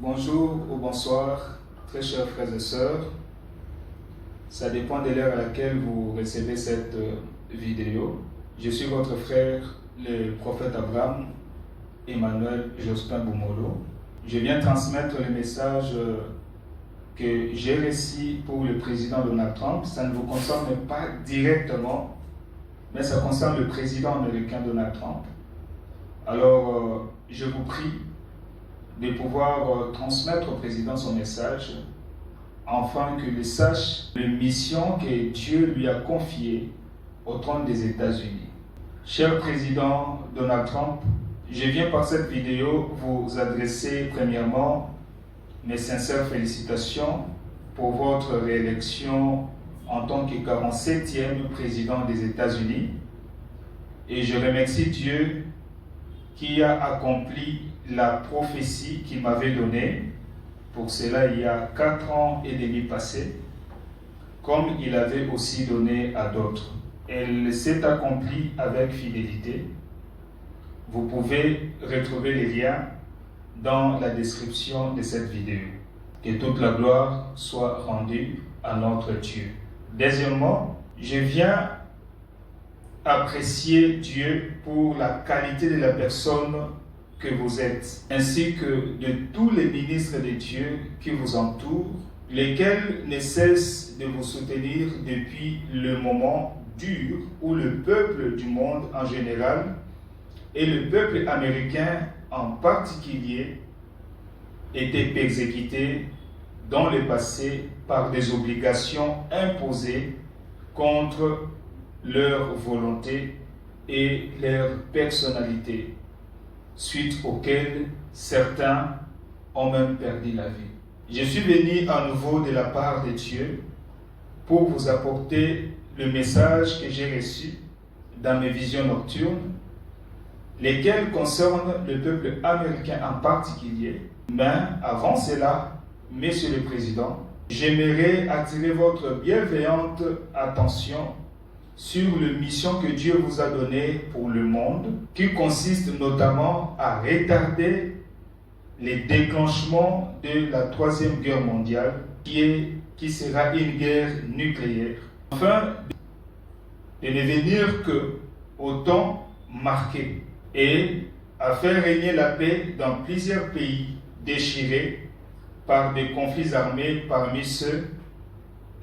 Bonjour ou bonsoir, très chers frères et sœurs. Ça dépend de l'heure à laquelle vous recevez cette vidéo. Je suis votre frère, le prophète Abraham Emmanuel Jospin Boumolo. Je viens transmettre le message que j'ai reçu pour le président Donald Trump. Ça ne vous concerne pas directement, mais ça concerne le président américain Donald Trump. Alors, je vous prie de pouvoir transmettre au président son message, afin qu'il sache la mission que Dieu lui a confiée au trône des États-Unis. Cher président Donald Trump, je viens par cette vidéo vous adresser premièrement mes sincères félicitations pour votre réélection en tant que 47e président des États-Unis. Et je remercie Dieu qui a accompli la prophétie qu'il m'avait donnée. Pour cela, il y a 4 ans et demi passés, comme il avait aussi donné à d'autres. Elle s'est accomplie avec fidélité. Vous pouvez retrouver les liens dans la description de cette vidéo. Que toute la gloire soit rendue à notre Dieu. Deuxièmement, je viens apprécier Dieu pour la qualité de la personne que vous êtes, ainsi que de tous les ministres de Dieu qui vous entourent, lesquels ne cessent de vous soutenir depuis le moment dur où le peuple du monde en général et le peuple américain en particulier étaient persécutés dans le passé par des obligations imposées contre leur volonté et leur personnalité, suite auxquelles certains ont même perdu la vie. Je suis venu à nouveau de la part de Dieu pour vous apporter le message que j'ai reçu dans mes visions nocturnes, lesquelles concernent le peuple américain en particulier. Mais avant cela, Monsieur le Président, j'aimerais attirer votre bienveillante attention sur la mission que Dieu vous a donnée pour le monde, qui consiste notamment à retarder le déclenchement de la Troisième Guerre mondiale, qui sera une guerre nucléaire, afin de ne venir qu'au temps marqué et à faire régner la paix dans plusieurs pays déchirés par des conflits armés, parmi ceux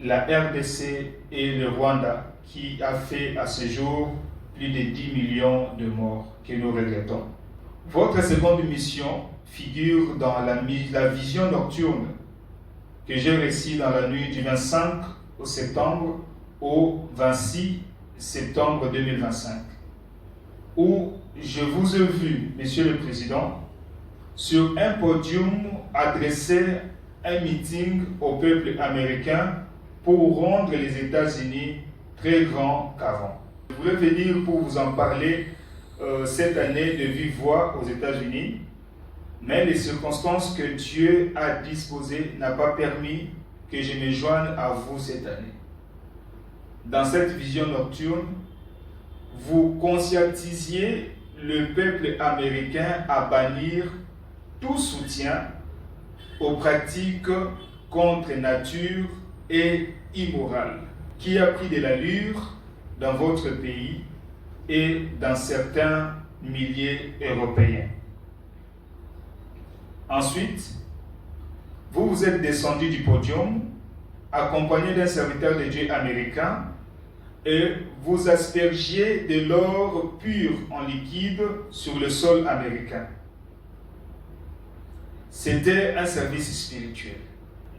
la RDC et le Rwanda, qui a fait à ce jour plus de 10 millions de morts que nous regrettons. Votre seconde mission figure dans la vision nocturne que j'ai reçue dans la nuit du 25 septembre au 26 septembre 2025, où je vous ai vu, Monsieur le Président, sur un podium adresser un meeting au peuple américain pour rendre les États-Unis très grands qu'avant. Je voulais venir pour vous en parler cette année de vive voix aux États-Unis, mais les circonstances que Dieu a disposées n'ont pas permis que je me joigne à vous cette année. Dans cette vision nocturne, vous conscientisiez le peuple américain à bannir tout soutien aux pratiques contre nature et immorales, qui a pris de l'allure dans votre pays et dans certains milliers européens. Ensuite, vous vous êtes descendu du podium, accompagné d'un serviteur de Dieu américain, et vous aspergiez de l'or pur en liquide sur le sol américain. C'était un service spirituel.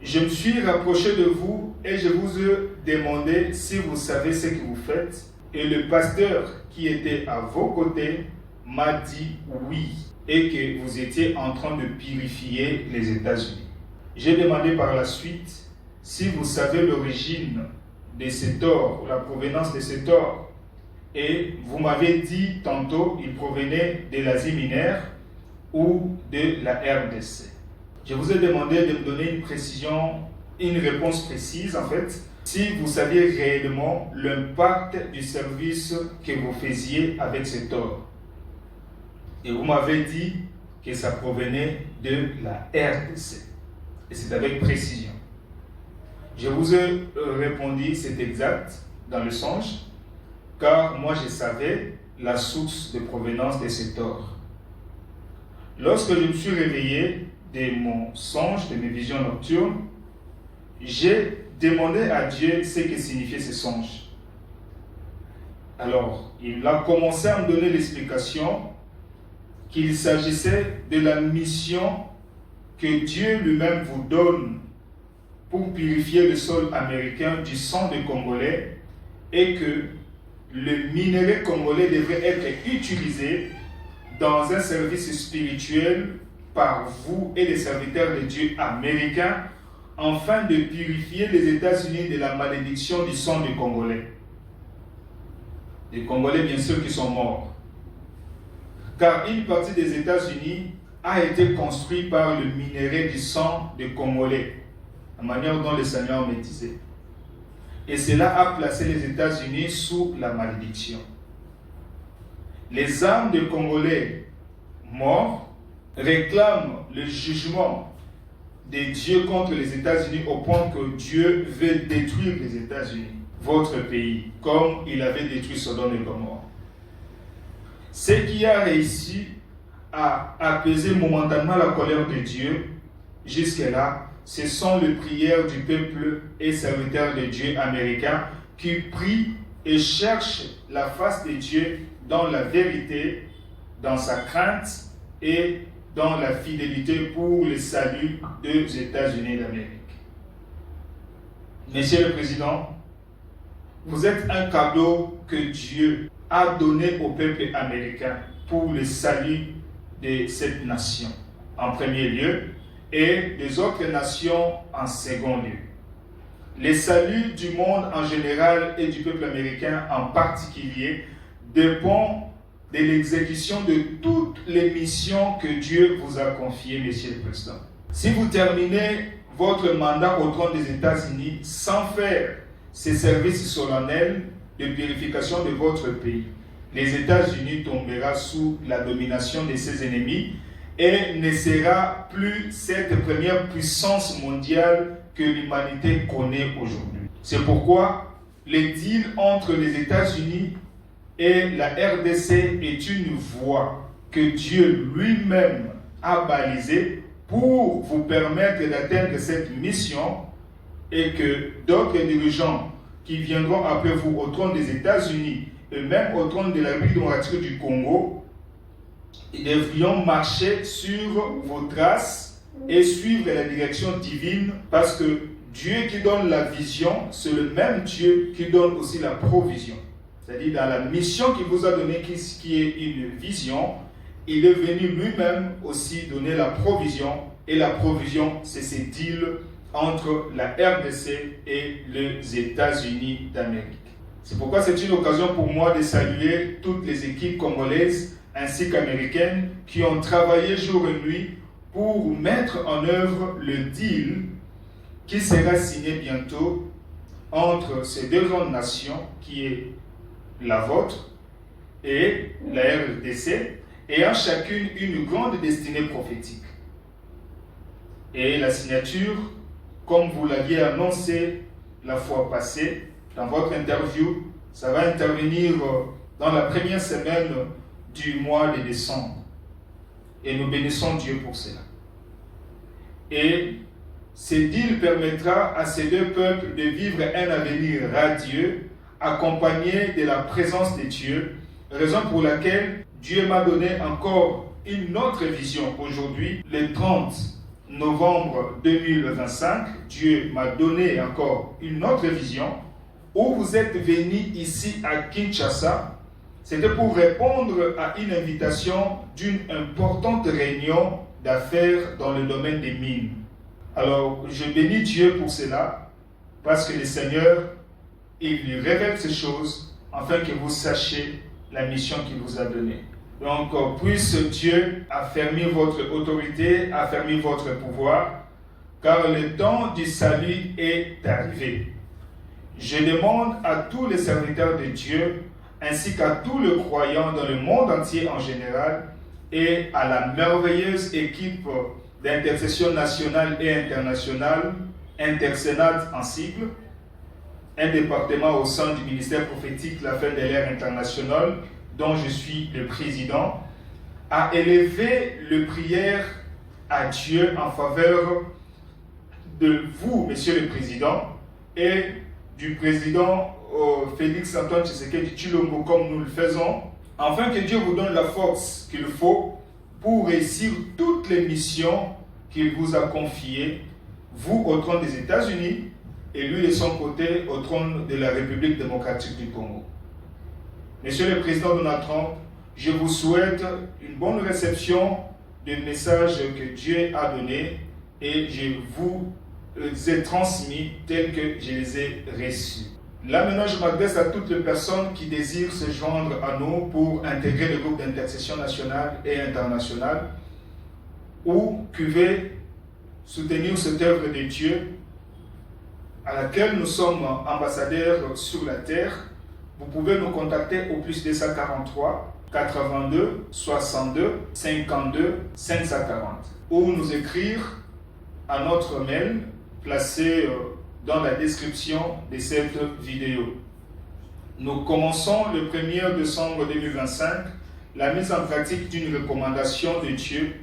Je me suis rapproché de vous et je vous ai demandé si vous savez ce que vous faites. Et le pasteur qui était à vos côtés m'a dit oui et que vous étiez en train de purifier les États-Unis. J'ai demandé par la suite si vous savez l'origine de cet or, la provenance de cet or. Et vous m'avez dit tantôt il provenait de l'Asie mineure ou de la RDC. Je vous ai demandé de me donner une précision, une réponse précise en fait, si vous saviez réellement l'impact du service que vous faisiez avec cet or. Et vous m'avez dit que ça provenait de la RDC. Et c'est avec précision. Je vous ai répondu, c'est exact, dans le songe, car moi je savais la source de provenance de cet or. Lorsque je me suis réveillé de mon songe, de mes visions nocturnes, j'ai demandé à Dieu ce que signifiait ce songe. Alors, il a commencé à me donner l'explication qu'il s'agissait de la mission que Dieu lui-même vous donne pour purifier le sol américain du sang des Congolais et que le minerai congolais devrait être utilisé dans un service spirituel par vous et les serviteurs de Dieu américains afin de purifier les États-Unis de la malédiction du sang des Congolais. Des Congolais, bien sûr, qui sont morts. Car une partie des États-Unis a été construite par le minerai du sang des Congolais, la manière dont le Seigneur me disait. Et cela a placé les États-Unis sous la malédiction. Les âmes des Congolais morts réclament le jugement de Dieu contre les États-Unis au point que Dieu veut détruire les États-Unis, votre pays, comme il avait détruit Sodome et Gomorrhe. Ce qui a réussi à apaiser momentanément la colère de Dieu, jusque-là, ce sont les prières du peuple et serviteurs de Dieu américains qui prient et cherchent la face de Dieu dans la vérité, dans sa crainte et dans la fidélité pour le salut des États-Unis d'Amérique. Monsieur le Président, vous êtes un cadeau que Dieu a donné au peuple américain pour le salut de cette nation en premier lieu et des autres nations en second lieu. Le salut du monde en général et du peuple américain en particulier dépend de l'exécution de toutes les missions que Dieu vous a confiées, Monsieur le Président. Si vous terminez votre mandat au trône des États-Unis sans faire ces services solennels de purification de votre pays, les États-Unis tomberont sous la domination de ses ennemis et ne sera plus cette première puissance mondiale que l'humanité connaît aujourd'hui. C'est pourquoi le deal entre les États-Unis et la RDC est une voie que Dieu lui-même a balisée pour vous permettre d'atteindre cette mission et que d'autres dirigeants qui viendront après vous au trône des États-Unis et même au trône de la République démocratique du Congo, ils devrions marcher sur vos traces et suivre la direction divine parce que Dieu qui donne la vision, c'est le même Dieu qui donne aussi la provision. C'est-à-dire dans la mission qu'il vous a donnée, qui est une vision, il est venu lui-même aussi donner la provision. Et la provision, c'est ces deals entre la RDC et les États-Unis d'Amérique. C'est pourquoi c'est une occasion pour moi de saluer toutes les équipes congolaises ainsi qu'américaines qui ont travaillé jour et nuit pour mettre en œuvre le deal qui sera signé bientôt entre ces deux grandes nations qui est la vôtre et la RDC, ayant chacune une grande destinée prophétique. Et la signature, comme vous l'aviez annoncé la fois passée dans votre interview, ça va intervenir dans la première semaine du mois de décembre. Et nous bénissons Dieu pour cela. Et ce deal permettra à ces deux peuples de vivre un avenir radieux, accompagné de la présence de Dieu, raison pour laquelle Dieu m'a donné encore une autre vision aujourd'hui, le 30 novembre 2025. Dieu m'a donné encore une autre vision où vous êtes venus ici à Kinshasa. C'était pour répondre à une invitation d'une importante réunion d'affaires dans le domaine des mines. Alors, je bénis Dieu pour cela, parce que le Seigneur, il lui révèle ces choses, afin que vous sachiez la mission qu'il vous a donnée. Donc, puisse Dieu affermir votre autorité, affermir votre pouvoir, car le temps du salut est arrivé. Je demande à tous les serviteurs de Dieu, ainsi qu'à tous les croyants dans le monde entier en général, et à la merveilleuse équipe d'intercession nationale et internationale, Intersénat en sigle, un département au sein du ministère prophétique La Fin de l'Ère internationale, dont je suis le président, a élevé le prière à Dieu en faveur de vous, Monsieur le Président, et du président Félix Antoine Tshisekedi Tshilombo, comme nous le faisons, afin que Dieu vous donne la force qu'il faut pour réussir toutes les missions qu'il vous a confiées, vous au trône des États-Unis et lui de son côté au trône de la République démocratique du Congo. Monsieur le Président Donald Trump, je vous souhaite une bonne réception des messages que Dieu a donnés et je vous ai transmis tels que je les ai reçus. Là maintenant, je m'adresse à toutes les personnes qui désirent se joindre à nous pour intégrer le groupe d'intercession nationale et internationale ou qui veulent soutenir cette œuvre de Dieu à laquelle nous sommes ambassadeurs sur la terre. Vous pouvez nous contacter au plus 243 82 62 52 540 ou nous écrire à notre mail placé dans la description de cette vidéo. Nous commençons le 1er décembre 2025 la mise en pratique d'une recommandation de Dieu,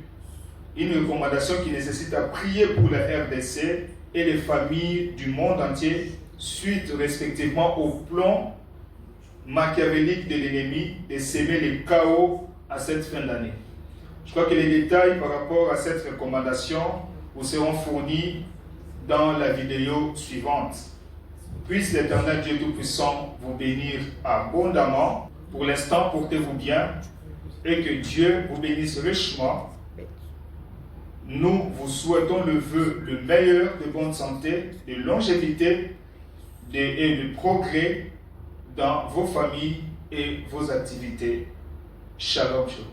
une recommandation qui nécessite à prier pour la RDC et les familles du monde entier suite respectivement au plan machiavélique de l'ennemi de s'aimer le chaos à cette fin d'année. Je crois que les détails par rapport à cette recommandation vous seront fournis dans la vidéo suivante. Puisse l'Éternel Dieu Tout-Puissant vous bénir abondamment. Pour l'instant, portez-vous bien et que Dieu vous bénisse richement. Nous vous souhaitons le vœu le meilleur de bonne santé, de longévité et de progrès dans vos familles et vos activités. Shalom, shalom.